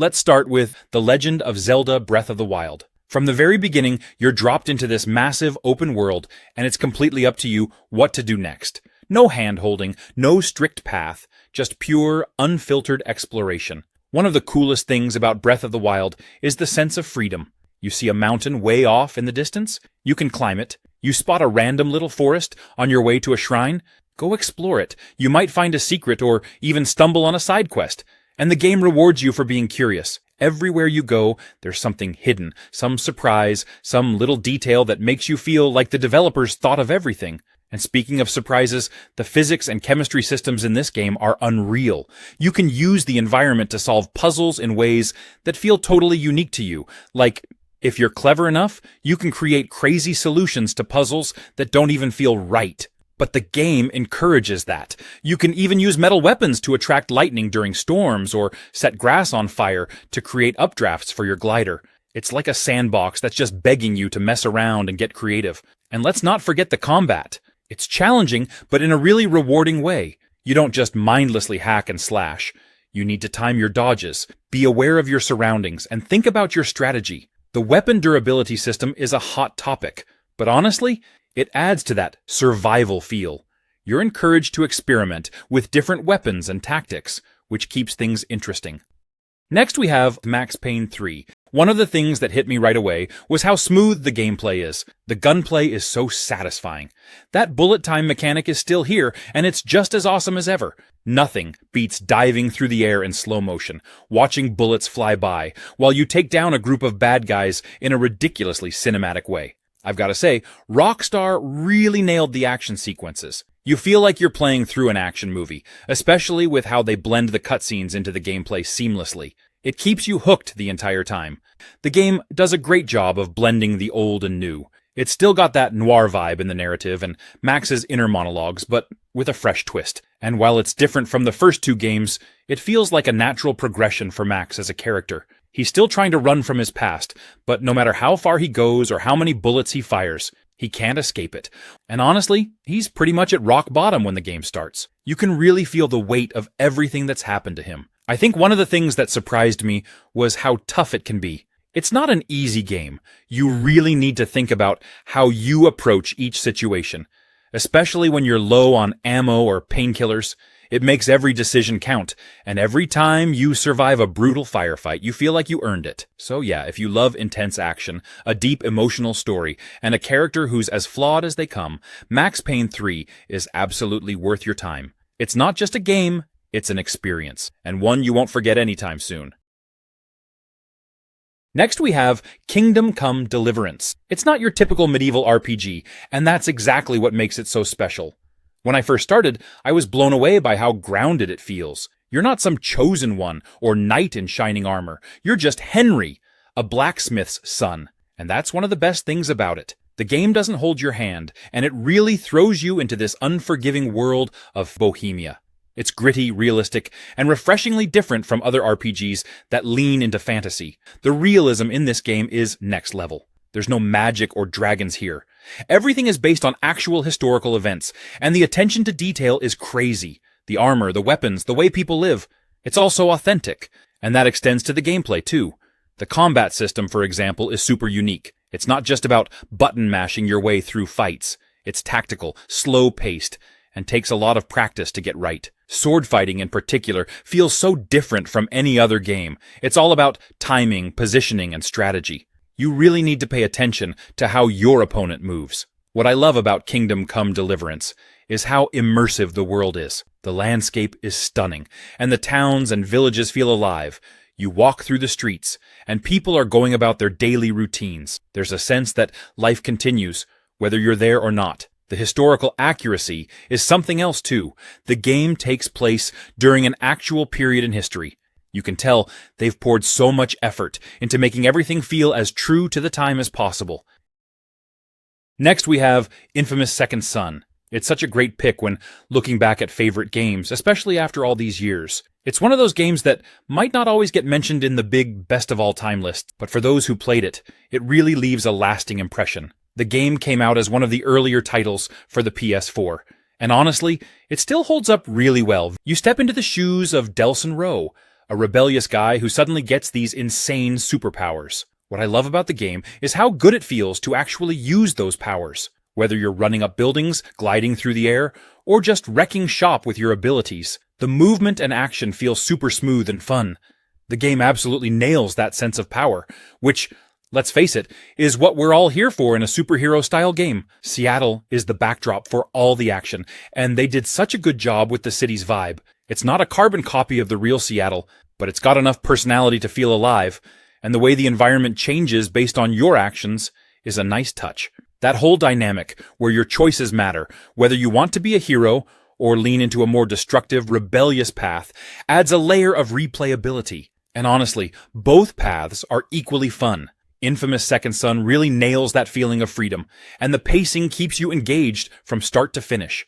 Let's start with The Legend of Zelda Breath of the Wild. From the very beginning, you're dropped into this massive open world, and it's completely up to you what to do next. No hand-holding, no strict path, just pure, unfiltered exploration. One of the coolest things about Breath of the Wild is the sense of freedom. You see a mountain way off in the distance? You can climb it. You spot a random little forest on your way to a shrine? Go explore it. You might find a secret or even stumble on a side quest. And the game rewards you for being curious. Everywhere you go, there's something hidden, some surprise, some little detail that makes you feel like the developers thought of everything. And speaking of surprises, the physics and chemistry systems in this game are unreal. You can use the environment to solve puzzles in ways that feel totally unique to you. Like, if you're clever enough, you can create crazy solutions to puzzles that don't even feel right. But the game encourages that. You can even use metal weapons to attract lightning during storms or set grass on fire to create updrafts for your glider. It's like a sandbox that's just begging you to mess around and get creative. And let's not forget the combat. It's challenging, but in a really rewarding way. You don't just mindlessly hack and slash. You need to time your dodges, be aware of your surroundings, and think about your strategy. The weapon durability system is a hot topic, but honestly, it adds to that survival feel. You're encouraged to experiment with different weapons and tactics, which keeps things interesting. Next we have Max Payne 3. One of the things that hit me right away was how smooth the gameplay is. The gunplay is so satisfying. That bullet time mechanic is still here, and it's just as awesome as ever. Nothing beats diving through the air in slow motion, watching bullets fly by, while you take down a group of bad guys in a ridiculously cinematic way. I've got to say, Rockstar really nailed the action sequences. You feel like you're playing through an action movie, especially with how they blend the cutscenes into the gameplay seamlessly. It keeps you hooked the entire time. The game does a great job of blending the old and new. It's still got that noir vibe in the narrative and Max's inner monologues, but with a fresh twist. And while it's different from the first two games, it feels like a natural progression for Max as a character. He's still trying to run from his past, but no matter how far he goes or how many bullets he fires, he can't escape it. And honestly, he's pretty much at rock bottom when the game starts. You can really feel the weight of everything that's happened to him. I think one of the things that surprised me was how tough it can be. It's not an easy game. You really need to think about how you approach each situation. Especially when you're low on ammo or painkillers, it makes every decision count, and every time you survive a brutal firefight, you feel like you earned it. So yeah, if you love intense action, a deep emotional story, and a character who's as flawed as they come, Max Payne 3 is absolutely worth your time. It's not just a game, it's an experience, and one you won't forget anytime soon. Next we have Kingdom Come Deliverance. It's not your typical medieval RPG, and that's exactly what makes it so special. When I first started, I was blown away by how grounded it feels. You're not some chosen one or knight in shining armor. You're just Henry, a blacksmith's son. And that's one of the best things about it. The game doesn't hold your hand, and it really throws you into this unforgiving world of Bohemia. It's gritty, realistic, and refreshingly different from other RPGs that lean into fantasy. The realism in this game is next level. There's no magic or dragons here. Everything is based on actual historical events, and the attention to detail is crazy. The armor, the weapons, the way people live. It's all so authentic, and that extends to the gameplay too. The combat system, for example, is super unique. It's not just about button mashing your way through fights. It's tactical, slow-paced, and takes a lot of practice to get right. Sword fighting in particular feels so different from any other game. It's all about timing, positioning, and strategy. You really need to pay attention to how your opponent moves. What I love about Kingdom Come Deliverance is how immersive the world is. The landscape is stunning, and the towns and villages feel alive. You walk through the streets, and people are going about their daily routines. There's a sense that life continues, whether you're there or not. The historical accuracy is something else too. The game takes place during an actual period in history. You can tell they've poured so much effort into making everything feel as true to the time as possible. Next we have Infamous Second Son. It's such a great pick when looking back at favorite games, especially after all these years. It's one of those games that might not always get mentioned in the big best of all time list, but for those who played it, it really leaves a lasting impression. The game came out as one of the earlier titles for the PS4, and honestly, it still holds up really well. You step into the shoes of Delson Rowe, a rebellious guy who suddenly gets these insane superpowers. What I love about the game is how good it feels to actually use those powers. Whether you're running up buildings, gliding through the air, or just wrecking shop with your abilities, the movement and action feel super smooth and fun. The game absolutely nails that sense of power, which, let's face it, is what we're all here for in a superhero-style game. Seattle is the backdrop for all the action, and they did such a good job with the city's vibe. It's not a carbon copy of the real Seattle, but it's got enough personality to feel alive, and the way the environment changes based on your actions is a nice touch. That whole dynamic, where your choices matter, whether you want to be a hero or lean into a more destructive, rebellious path, adds a layer of replayability. And honestly, both paths are equally fun. Infamous Second Son really nails that feeling of freedom, and the pacing keeps you engaged from start to finish.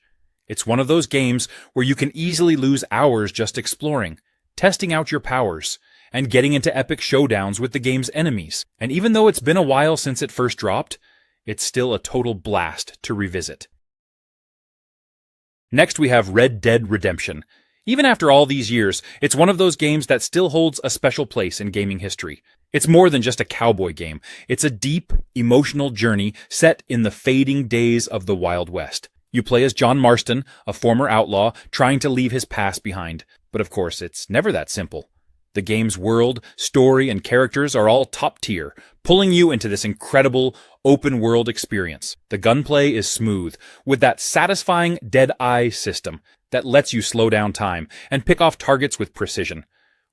It's one of those games where you can easily lose hours just exploring, testing out your powers, and getting into epic showdowns with the game's enemies. And even though it's been a while since it first dropped, it's still a total blast to revisit. Next we have Red Dead Redemption. Even after all these years, it's one of those games that still holds a special place in gaming history. It's more than just a cowboy game. It's a deep, emotional journey set in the fading days of the Wild West. You play as John Marston, a former outlaw, trying to leave his past behind. But of course, it's never that simple. The game's world, story, and characters are all top tier, pulling you into this incredible open-world experience. The gunplay is smooth, with that satisfying dead-eye system that lets you slow down time and pick off targets with precision.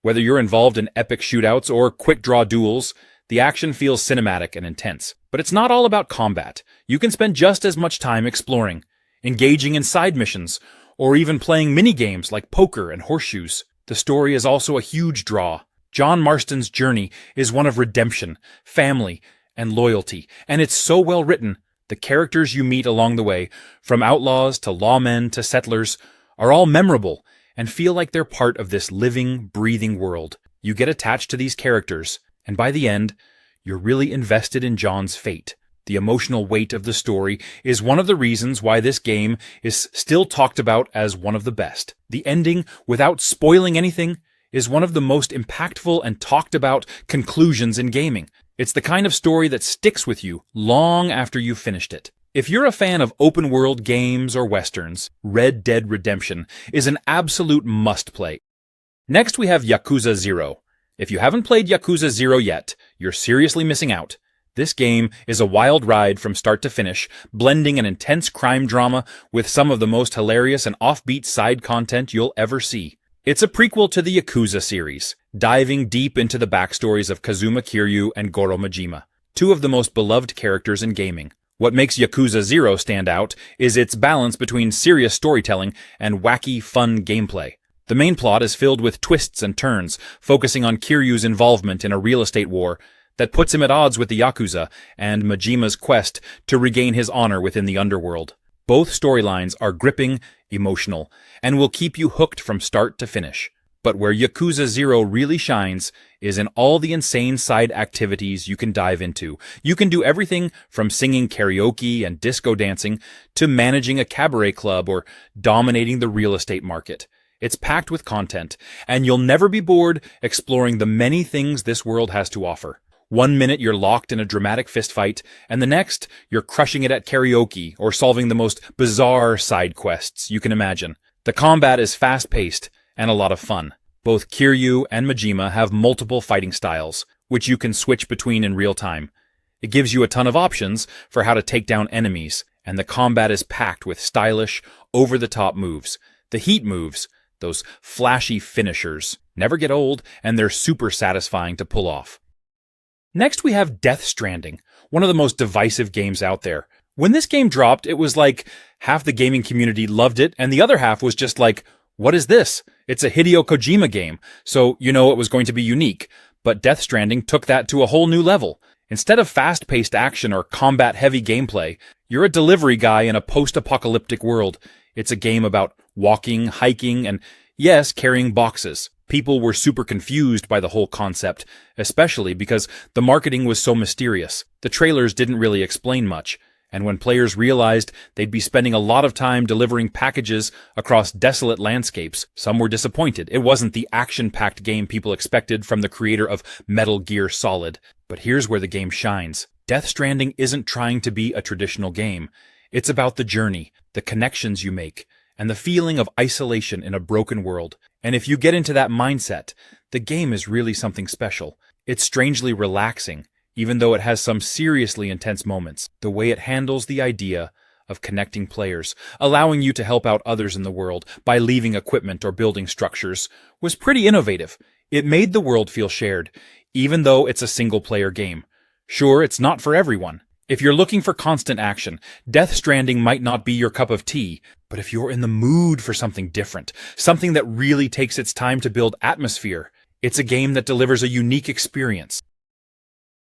Whether you're involved in epic shootouts or quick-draw duels, the action feels cinematic and intense. But it's not all about combat. You can spend just as much time exploring, engaging in side missions, or even playing mini-games like poker and horseshoes. The story is also a huge draw. John Marston's journey is one of redemption, family, and loyalty, and it's so well written. The characters you meet along the way, from outlaws to lawmen to settlers, are all memorable and feel like they're part of this living, breathing world. You get attached to these characters, and by the end, you're really invested in John's fate. The emotional weight of the story is one of the reasons why this game is still talked about as one of the best. The ending, without spoiling anything, is one of the most impactful and talked about conclusions in gaming. It's the kind of story that sticks with you long after you've finished it. If you're a fan of open-world games or westerns, Red Dead Redemption is an absolute must-play. Next we have Yakuza 0. If you haven't played Yakuza 0 yet, you're seriously missing out. This game is a wild ride from start to finish, blending an intense crime drama with some of the most hilarious and offbeat side content you'll ever see. It's a prequel to the Yakuza series, diving deep into the backstories of Kazuma Kiryu and Goro Majima, two of the most beloved characters in gaming. What makes Yakuza 0 stand out is its balance between serious storytelling and wacky, fun gameplay. The main plot is filled with twists and turns, focusing on Kiryu's involvement in a real estate war that puts him at odds with the Yakuza and Majima's quest to regain his honor within the underworld. Both storylines are gripping, emotional, and will keep you hooked from start to finish. But where Yakuza 0 really shines is in all the insane side activities you can dive into. You can do everything from singing karaoke and disco dancing to managing a cabaret club or dominating the real estate market. It's packed with content, and you'll never be bored exploring the many things this world has to offer. One minute you're locked in a dramatic fistfight, and the next you're crushing it at karaoke or solving the most bizarre side quests you can imagine. The combat is fast-paced and a lot of fun. Both Kiryu and Majima have multiple fighting styles, which you can switch between in real time. It gives you a ton of options for how to take down enemies, and the combat is packed with stylish, over-the-top moves. The heat moves, those flashy finishers, never get old, and they're super satisfying to pull off. Next we have Death Stranding, one of the most divisive games out there. When this game dropped, it was like half the gaming community loved it, and the other half was just like, what is this? It's a Hideo Kojima game, so you know it was going to be unique. But Death Stranding took that to a whole new level. Instead of fast-paced action or combat-heavy gameplay, you're a delivery guy in a post-apocalyptic world. It's a game about walking, hiking, and yes, carrying boxes. People were super confused by the whole concept, especially because the marketing was so mysterious. The trailers didn't really explain much, And when players realized they'd be spending a lot of time delivering packages across desolate landscapes, some were disappointed. It wasn't the action-packed game people expected from the creator of Metal Gear Solid. But here's where the game shines. Death Stranding isn't trying to be a traditional game. It's about the journey, the connections you make, and the feeling of isolation in a broken world. And if you get into that mindset, the game is really something special. It's strangely relaxing, even though it has some seriously intense moments. The way it handles the idea of connecting players, allowing you to help out others in the world by leaving equipment or building structures, was pretty innovative. It made the world feel shared, even though it's a single-player game. Sure, it's not for everyone. If you're looking for constant action, Death Stranding might not be your cup of tea, but if you're in the mood for something different, something that really takes its time to build atmosphere, it's a game that delivers a unique experience.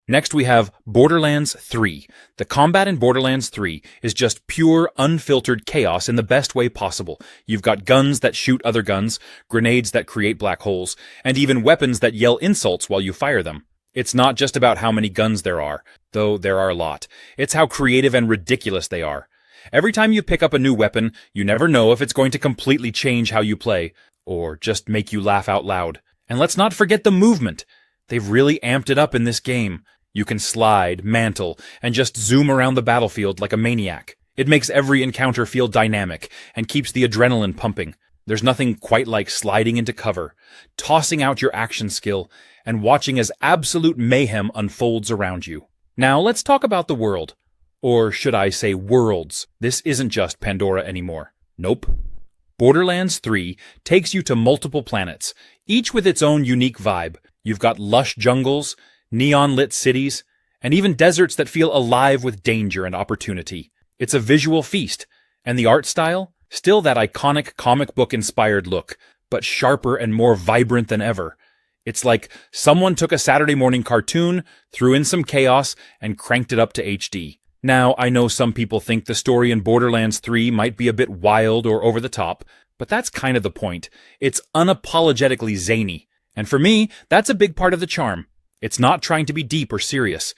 Next we have Borderlands 3. The combat in Borderlands 3 is just pure, unfiltered chaos in the best way possible. You've got guns that shoot other guns, grenades that create black holes, and even weapons that yell insults while you fire them. It's not just about how many guns there are, though there are a lot. It's how creative and ridiculous they are. Every time you pick up a new weapon, you never know if it's going to completely change how you play, or just make you laugh out loud. And let's not forget the movement. They've really amped it up in this game. You can slide, mantle, and just zoom around the battlefield like a maniac. It makes every encounter feel dynamic and keeps the adrenaline pumping. There's nothing quite like sliding into cover, tossing out your action skill, and watching as absolute mayhem unfolds around you. Now let's talk about the world. Or should I say worlds? This isn't just Pandora anymore. Nope. Borderlands 3 takes you to multiple planets, each with its own unique vibe. You've got lush jungles, neon-lit cities, and even deserts that feel alive with danger and opportunity. It's a visual feast, and the art style? Still that iconic comic book-inspired look, but sharper and more vibrant than ever. It's like someone took a Saturday morning cartoon, threw in some chaos, and cranked it up to HD. Now, I know some people think the story in Borderlands 3 might be a bit wild or over the top, but that's kind of the point. It's unapologetically zany. And for me, that's a big part of the charm. It's not trying to be deep or serious.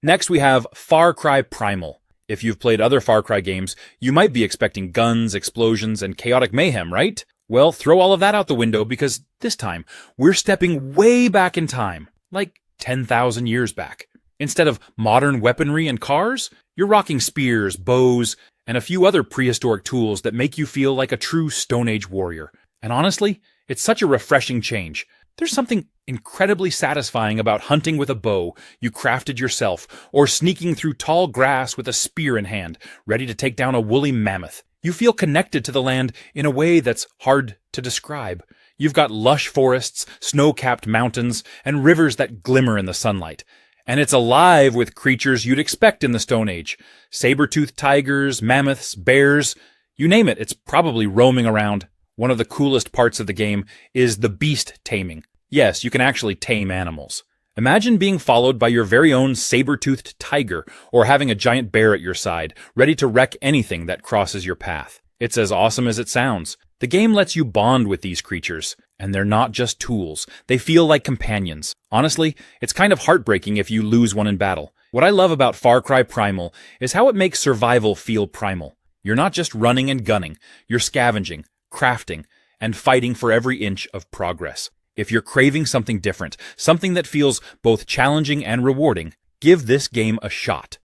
Next we have Far Cry Primal. If you've played other Far Cry games, you might be expecting guns, explosions, and chaotic mayhem, right? Well, throw all of that out the window because this time, we're stepping way back in time, like 10,000 years back. Instead of modern weaponry and cars, you're rocking spears, bows, and a few other prehistoric tools that make you feel like a true Stone Age warrior. And honestly, it's such a refreshing change. There's something incredibly satisfying about hunting with a bow you crafted yourself, or sneaking through tall grass with a spear in hand, ready to take down a woolly mammoth. You feel connected to the land in a way that's hard to describe. You've got lush forests, snow-capped mountains, and rivers that glimmer in the sunlight. And it's alive with creatures you'd expect in the Stone Age. Saber-toothed tigers, mammoths, bears, you name it, it's probably roaming around. One of the coolest parts of the game is the beast taming. Yes, you can actually tame animals. Imagine being followed by your very own saber-toothed tiger, or having a giant bear at your side, ready to wreck anything that crosses your path. It's as awesome as it sounds. The game lets you bond with these creatures, and they're not just tools. They feel like companions. Honestly, it's kind of heartbreaking if you lose one in battle. What I love about Far Cry Primal is how it makes survival feel primal. You're not just running and gunning, you're scavenging, crafting, and fighting for every inch of progress. If you're craving something different, something that feels both challenging and rewarding, give this game a shot.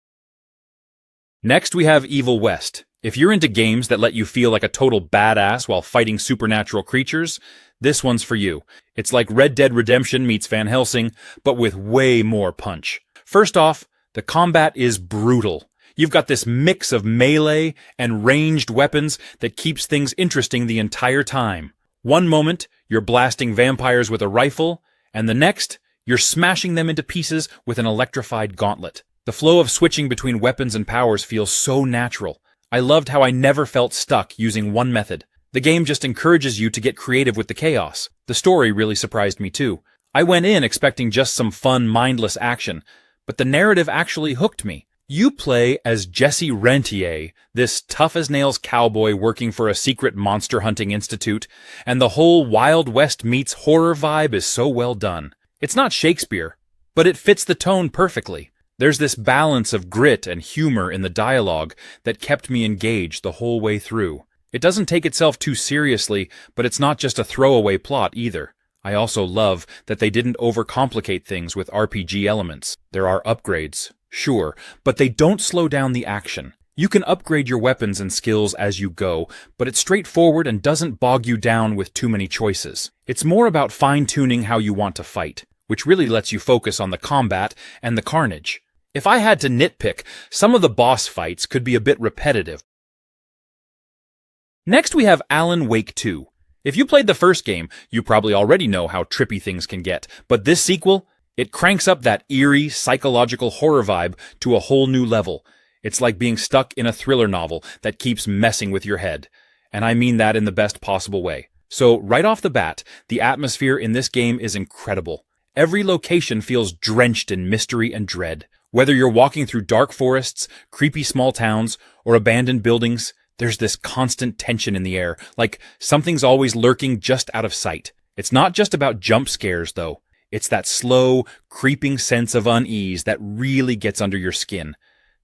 Next we have Evil West. If you're into games that let you feel like a total badass while fighting supernatural creatures, this one's for you. It's like Red Dead Redemption meets Van Helsing, but with way more punch. First off, the combat is brutal. You've got this mix of melee and ranged weapons that keeps things interesting the entire time. One moment, you're blasting vampires with a rifle, and the next, you're smashing them into pieces with an electrified gauntlet. The flow of switching between weapons and powers feels so natural. I loved how I never felt stuck using one method. The game just encourages you to get creative with the chaos. The story really surprised me too. I went in expecting just some fun, mindless action, but the narrative actually hooked me. You play as Jesse Rentier, this tough-as-nails cowboy working for a secret monster hunting institute, and the whole Wild West meets horror vibe is so well done. It's not Shakespeare, but it fits the tone perfectly. There's this balance of grit and humor in the dialogue that kept me engaged the whole way through. It doesn't take itself too seriously, but it's not just a throwaway plot either. I also love that they didn't overcomplicate things with RPG elements. There are upgrades, sure, but they don't slow down the action. You can upgrade your weapons and skills as you go, but it's straightforward and doesn't bog you down with too many choices. It's more about fine-tuning how you want to fight, which really lets you focus on the combat and the carnage. If I had to nitpick, some of the boss fights could be a bit repetitive. Next we have Alan Wake 2. If you played the first game, you probably already know how trippy things can get, but this sequel, it cranks up that eerie, psychological horror vibe to a whole new level. It's like being stuck in a thriller novel that keeps messing with your head. And I mean that in the best possible way. So right off the bat, the atmosphere in this game is incredible. Every location feels drenched in mystery and dread. Whether you're walking through dark forests, creepy small towns, or abandoned buildings, there's this constant tension in the air, like something's always lurking just out of sight. It's not just about jump scares, though. It's that slow, creeping sense of unease that really gets under your skin.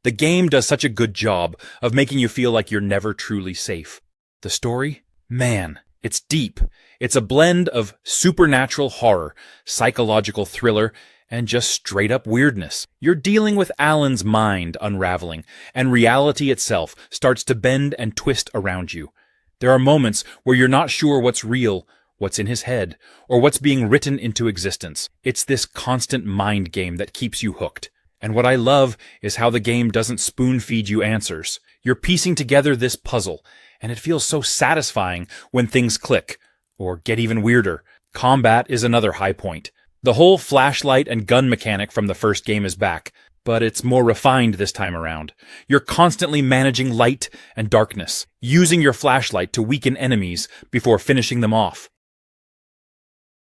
The game does such a good job of making you feel like you're never truly safe. The story? Man, it's deep. It's a blend of supernatural horror, psychological thriller, and just straight-up weirdness. You're dealing with Alan's mind unraveling, and reality itself starts to bend and twist around you. There are moments where you're not sure what's real, what's in his head, or what's being written into existence. It's this constant mind game that keeps you hooked. And what I love is how the game doesn't spoon-feed you answers. You're piecing together this puzzle, and it feels so satisfying when things click, or get even weirder. Combat is another high point. The whole flashlight and gun mechanic from the first game is back, but it's more refined this time around. You're constantly managing light and darkness, using your flashlight to weaken enemies before finishing them off.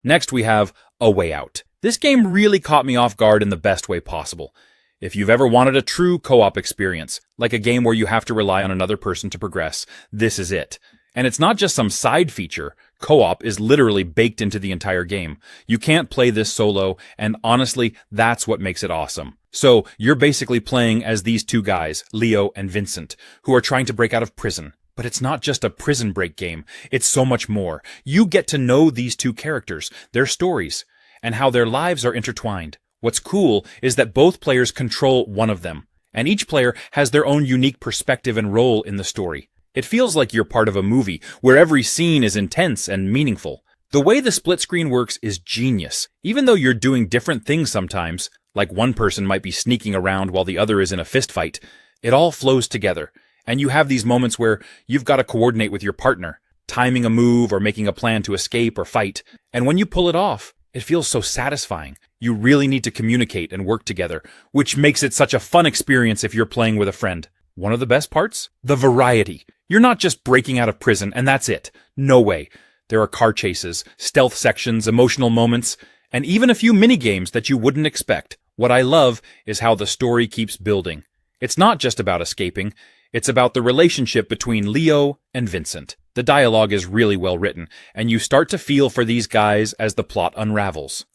Next we have A Way Out. This game really caught me off guard in the best way possible. If you've ever wanted a true co-op experience, like a game where you have to rely on another person to progress, this is it. And it's not just some side feature. Co-op is literally baked into the entire game. You can't play this solo, and honestly, that's what makes it awesome. So, you're basically playing as these two guys, Leo and Vincent, who are trying to break out of prison. But it's not just a prison break game, it's so much more. You get to know these two characters, their stories, and how their lives are intertwined. What's cool is that both players control one of them, and each player has their own unique perspective and role in the story. It feels like you're part of a movie, where every scene is intense and meaningful. The way the split screen works is genius. Even though you're doing different things sometimes, like one person might be sneaking around while the other is in a fistfight, it all flows together. And you have these moments where you've got to coordinate with your partner, timing a move or making a plan to escape or fight. And when you pull it off, it feels so satisfying. You really need to communicate and work together, which makes it such a fun experience if you're playing with a friend. One of the best parts? The variety. You're not just breaking out of prison and that's it. No way. There are car chases, stealth sections, emotional moments, and even a few mini-games that you wouldn't expect. What I love is how the story keeps building. It's not just about escaping. It's about the relationship between Leo and Vincent. The dialogue is really well written, and you start to feel for these guys as the plot unravels.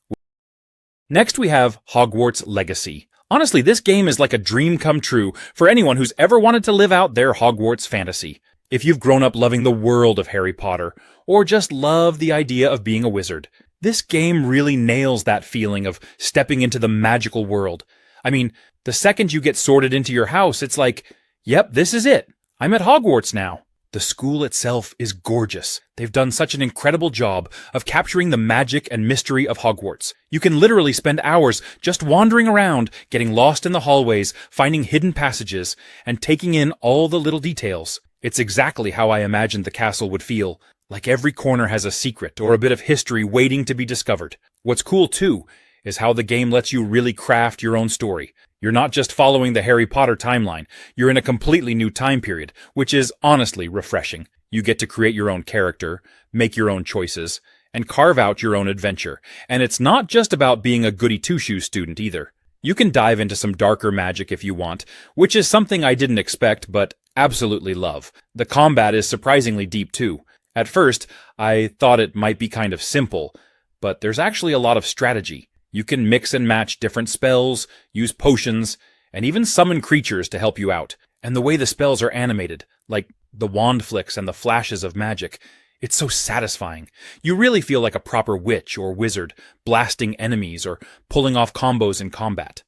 Next we have Hogwarts Legacy. Honestly, this game is like a dream come true for anyone who's ever wanted to live out their Hogwarts fantasy. If you've grown up loving the world of Harry Potter, or just love the idea of being a wizard, this game really nails that feeling of stepping into the magical world. I mean, the second you get sorted into your house, it's like, yep, this is it. I'm at Hogwarts now. The school itself is gorgeous. They've done such an incredible job of capturing the magic and mystery of Hogwarts. You can literally spend hours just wandering around, getting lost in the hallways, finding hidden passages, and taking in all the little details. It's exactly how I imagined the castle would feel, like every corner has a secret or a bit of history waiting to be discovered. What's cool, too, is how the game lets you really craft your own story. You're not just following the Harry Potter timeline, you're in a completely new time period, which is honestly refreshing. You get to create your own character, make your own choices, and carve out your own adventure. And it's not just about being a goody-two-shoes student either. You can dive into some darker magic if you want, which is something I didn't expect but absolutely love. The combat is surprisingly deep too. At first, I thought it might be kind of simple, but there's actually a lot of strategy. You can mix and match different spells, use potions, and even summon creatures to help you out. And the way the spells are animated, like the wand flicks and the flashes of magic, it's so satisfying. You really feel like a proper witch or wizard, blasting enemies or pulling off combos in combat.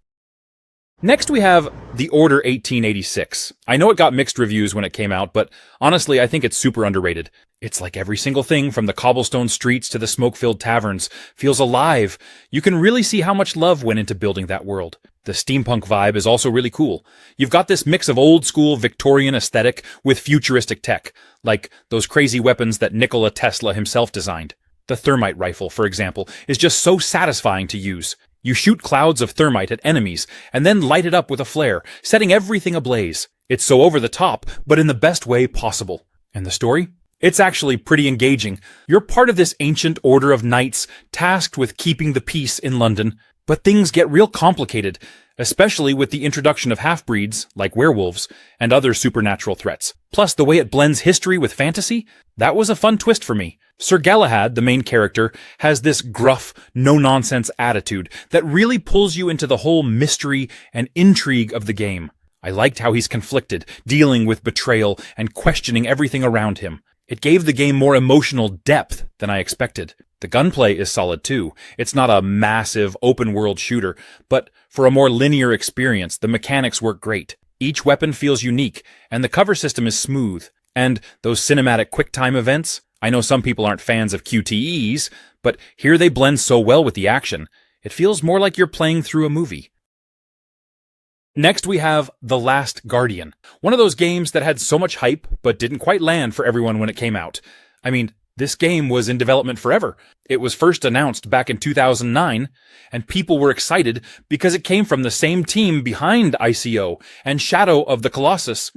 Next we have The Order 1886. I know it got mixed reviews when it came out, but honestly I think it's super underrated. It's like every single thing from the cobblestone streets to the smoke-filled taverns feels alive. You can really see how much love went into building that world. The steampunk vibe is also really cool. You've got this mix of old-school Victorian aesthetic with futuristic tech, like those crazy weapons that Nikola Tesla himself designed. The thermite rifle, for example, is just so satisfying to use. You shoot clouds of thermite at enemies, and then light it up with a flare, setting everything ablaze. It's so over the top, but in the best way possible. And the story? It's actually pretty engaging. You're part of this ancient order of knights, tasked with keeping the peace in London. But things get real complicated, especially with the introduction of half-breeds, like werewolves, and other supernatural threats. Plus, the way it blends history with fantasy, that was a fun twist for me. Sir Galahad, the main character, has this gruff, no-nonsense attitude that really pulls you into the whole mystery and intrigue of the game. I liked how he's conflicted, dealing with betrayal and questioning everything around him. It gave the game more emotional depth than I expected. The gunplay is solid too. It's not a massive open-world shooter, but for a more linear experience, the mechanics work great. Each weapon feels unique, and the cover system is smooth. And those cinematic QuickTime events, I know some people aren't fans of QTEs, but here they blend so well with the action. It feels more like you're playing through a movie. Next we have The Last Guardian, one of those games that had so much hype but didn't quite land for everyone when it came out. I mean, this game was in development forever. It was first announced back in 2009, and people were excited because it came from the same team behind ICO and Shadow of the Colossus,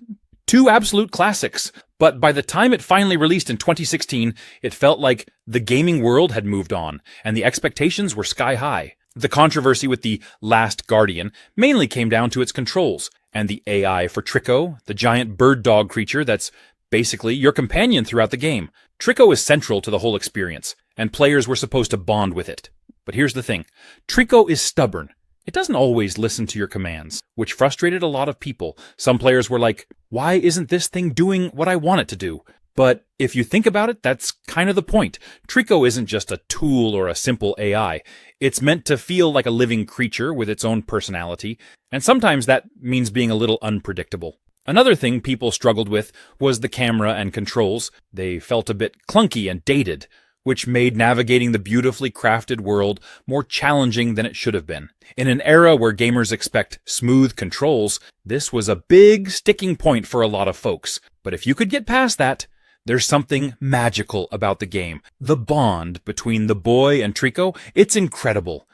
two absolute classics. But by the time it finally released in 2016, it felt like the gaming world had moved on, and the expectations were sky high. The controversy with The Last Guardian mainly came down to its controls, and the AI for Trico, the giant bird dog creature that's basically your companion throughout the game. Trico is central to the whole experience, and players were supposed to bond with it. But here's the thing. Trico is stubborn. It doesn't always listen to your commands, which frustrated a lot of people. Some players were like, why isn't this thing doing what I want it to do? But if you think about it, that's kind of the point. Trico isn't just a tool or a simple AI. It's meant to feel like a living creature with its own personality, and sometimes that means being a little unpredictable. Another thing people struggled with was the camera and controls. They felt a bit clunky and dated, which made navigating the beautifully crafted world more challenging than it should have been. In an era where gamers expect smooth controls, this was a big sticking point for a lot of folks. But if you could get past that, there's something magical about the game. The bond between the boy and Trico, it's incredible.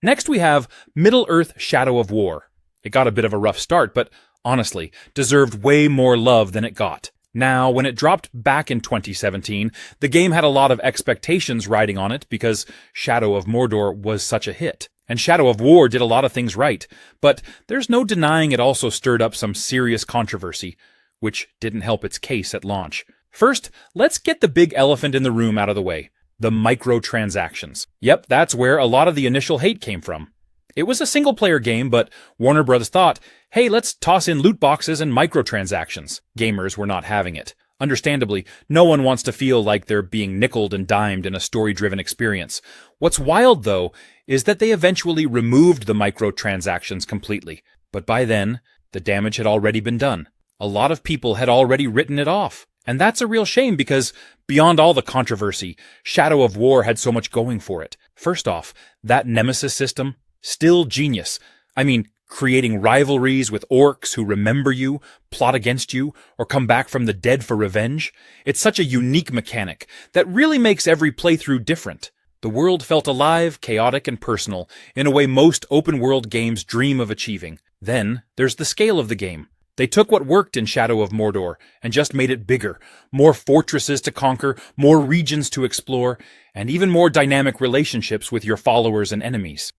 Next we have Middle-earth: Shadow of War. It got a bit of a rough start, but honestly, deserved way more love than it got. Now, when it dropped back in 2017, the game had a lot of expectations riding on it because Shadow of Mordor was such a hit. And Shadow of War did a lot of things right, but there's no denying it also stirred up some serious controversy, which didn't help its case at launch. First, let's get the big elephant in the room out of the way. The microtransactions. Yep, that's where a lot of the initial hate came from. It was a single-player game, but Warner Bros. Thought, hey, let's toss in loot boxes and microtransactions. Gamers were not having it. Understandably, no one wants to feel like they're being nickeled and dimed in a story-driven experience. What's wild, though, is that they eventually removed the microtransactions completely. But by then, the damage had already been done. A lot of people had already written it off. And that's a real shame because, beyond all the controversy, Shadow of War had so much going for it. First off, that Nemesis system, still genius. I mean, creating rivalries with orcs who remember you, plot against you, or come back from the dead for revenge. It's such a unique mechanic that really makes every playthrough different. The world felt alive, chaotic, and personal, in a way most open-world games dream of achieving. Then, there's the scale of the game. They took what worked in Shadow of Mordor and just made it bigger. More fortresses to conquer, more regions to explore, and even more dynamic relationships with your followers and enemies.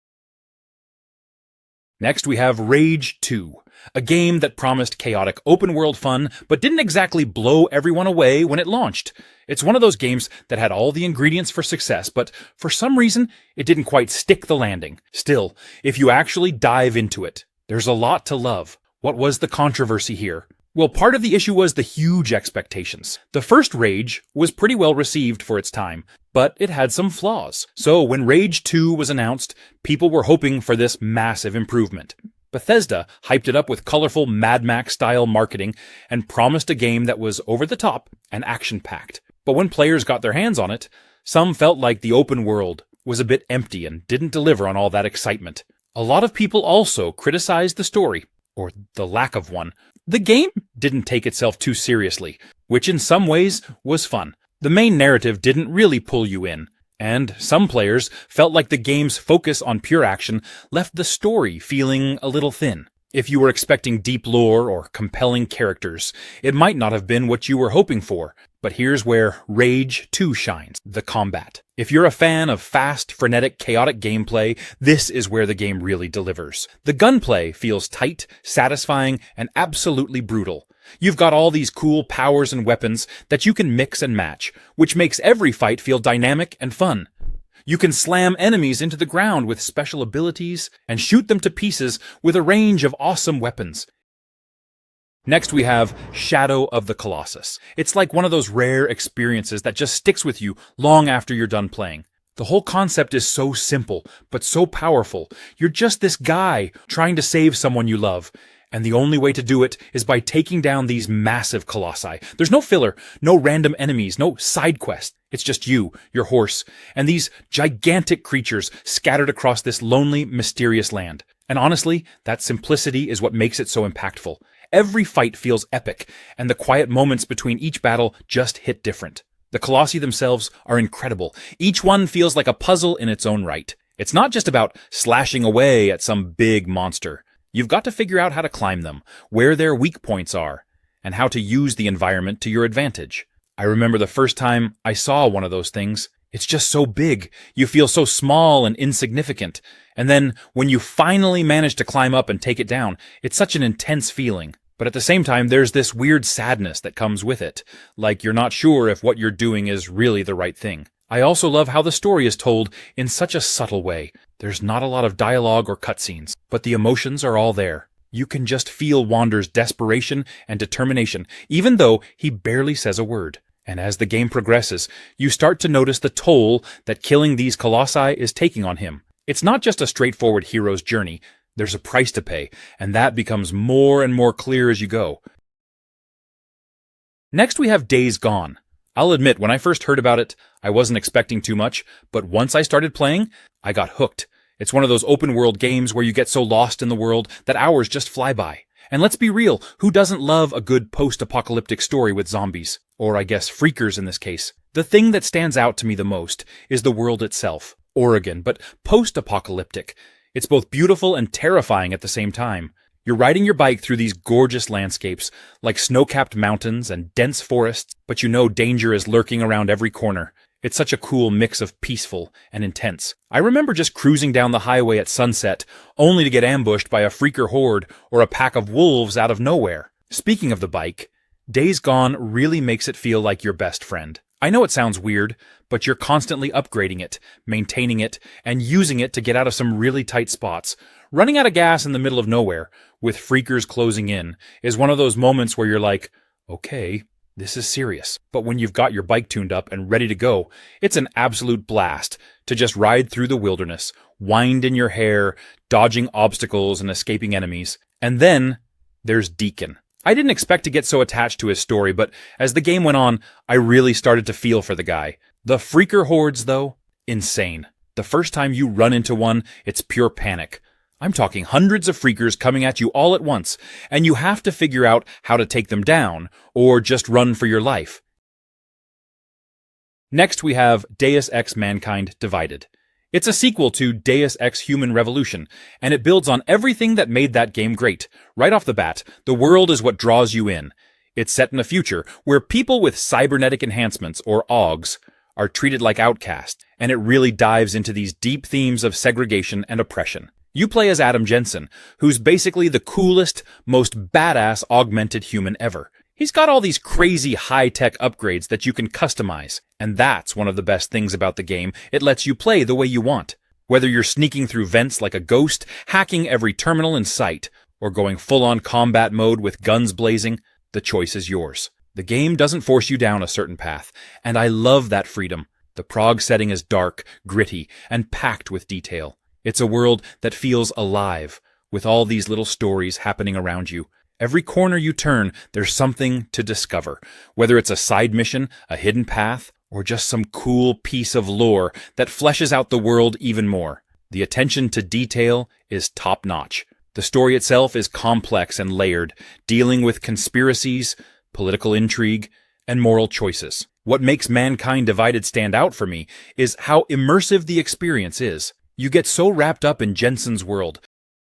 Next, we have Rage 2, a game that promised chaotic open-world fun, but didn't exactly blow everyone away when it launched. It's one of those games that had all the ingredients for success, but for some reason, it didn't quite stick the landing. Still, if you actually dive into it, there's a lot to love. What was the controversy here? Well, part of the issue was the huge expectations. The first Rage was pretty well received for its time, but it had some flaws. So when Rage 2 was announced, people were hoping for this massive improvement. Bethesda hyped it up with colorful Mad Max-style marketing and promised a game that was over the top and action-packed. But when players got their hands on it, some felt like the open world was a bit empty and didn't deliver on all that excitement. A lot of people also criticized the story, or the lack of one. The game didn't take itself too seriously, which in some ways was fun. The main narrative didn't really pull you in, and some players felt like the game's focus on pure action left the story feeling a little thin. If you were expecting deep lore or compelling characters, it might not have been what you were hoping for. But here's where Rage 2 shines, the combat. If you're a fan of fast, frenetic, chaotic gameplay, this is where the game really delivers. The gunplay feels tight, satisfying, and absolutely brutal. You've got all these cool powers and weapons that you can mix and match, which makes every fight feel dynamic and fun. You can slam enemies into the ground with special abilities and shoot them to pieces with a range of awesome weapons. Next we have Shadow of the Colossus. It's like one of those rare experiences that just sticks with you long after you're done playing. The whole concept is so simple, but so powerful. You're just this guy trying to save someone you love. And the only way to do it is by taking down these massive colossi. There's no filler, no random enemies, no side quest. It's just you, your horse, and these gigantic creatures scattered across this lonely, mysterious land. And honestly, that simplicity is what makes it so impactful. Every fight feels epic, and the quiet moments between each battle just hit different. The colossi themselves are incredible. Each one feels like a puzzle in its own right. It's not just about slashing away at some big monster. You've got to figure out how to climb them, where their weak points are, and how to use the environment to your advantage. I remember the first time I saw one of those things. It's just so big. You feel so small and insignificant. And then when you finally manage to climb up and take it down, it's such an intense feeling. But at the same time, there's this weird sadness that comes with it, like you're not sure if what you're doing is really the right thing. I also love how the story is told in such a subtle way. There's not a lot of dialogue or cutscenes, but the emotions are all there. You can just feel Wander's desperation and determination, even though he barely says a word. And as the game progresses, you start to notice the toll that killing these colossi is taking on him. It's not just a straightforward hero's journey. There's a price to pay, and that becomes more and more clear as you go. Next we have Days Gone. I'll admit, when I first heard about it, I wasn't expecting too much, but once I started playing, I got hooked. It's one of those open-world games where you get so lost in the world that hours just fly by. And let's be real, who doesn't love a good post-apocalyptic story with zombies? Or I guess freakers in this case. The thing that stands out to me the most is the world itself. Oregon, but post-apocalyptic. It's both beautiful and terrifying at the same time. You're riding your bike through these gorgeous landscapes, like snow-capped mountains and dense forests, but you know danger is lurking around every corner. It's such a cool mix of peaceful and intense. I remember just cruising down the highway at sunset, only to get ambushed by a freaker horde or a pack of wolves out of nowhere. Speaking of the bike, Days Gone really makes it feel like your best friend. I know it sounds weird, but you're constantly upgrading it, maintaining it, and using it to get out of some really tight spots. Running out of gas in the middle of nowhere, with freakers closing in, is one of those moments where you're like, okay, this is serious. But when you've got your bike tuned up and ready to go, it's an absolute blast to just ride through the wilderness, wind in your hair, dodging obstacles and escaping enemies. And then there's Deacon. I didn't expect to get so attached to his story, but as the game went on, I really started to feel for the guy. The freaker hordes, though, insane. The first time you run into one, it's pure panic. I'm talking hundreds of freakers coming at you all at once, and you have to figure out how to take them down, or just run for your life. Next we have Deus Ex Mankind Divided. It's a sequel to Deus Ex Human Revolution, and it builds on everything that made that game great. Right off the bat, the world is what draws you in. It's set in a future where people with cybernetic enhancements, or AUGs, are treated like outcasts, and it really dives into these deep themes of segregation and oppression. You play as Adam Jensen, who's basically the coolest, most badass augmented human ever. He's got all these crazy high-tech upgrades that you can customize, and that's one of the best things about the game. It lets you play the way you want. Whether you're sneaking through vents like a ghost, hacking every terminal in sight, or going full-on combat mode with guns blazing, the choice is yours. The game doesn't force you down a certain path, and I love that freedom. The prog setting is dark, gritty, and packed with detail. It's a world that feels alive, with all these little stories happening around you. Every corner you turn, there's something to discover, whether it's a side mission, a hidden path, or just some cool piece of lore that fleshes out the world even more. The attention to detail is top-notch. The story itself is complex and layered, dealing with conspiracies, political intrigue, and moral choices. What makes Mankind Divided stand out for me is how immersive the experience is. You get so wrapped up in Jensen's world,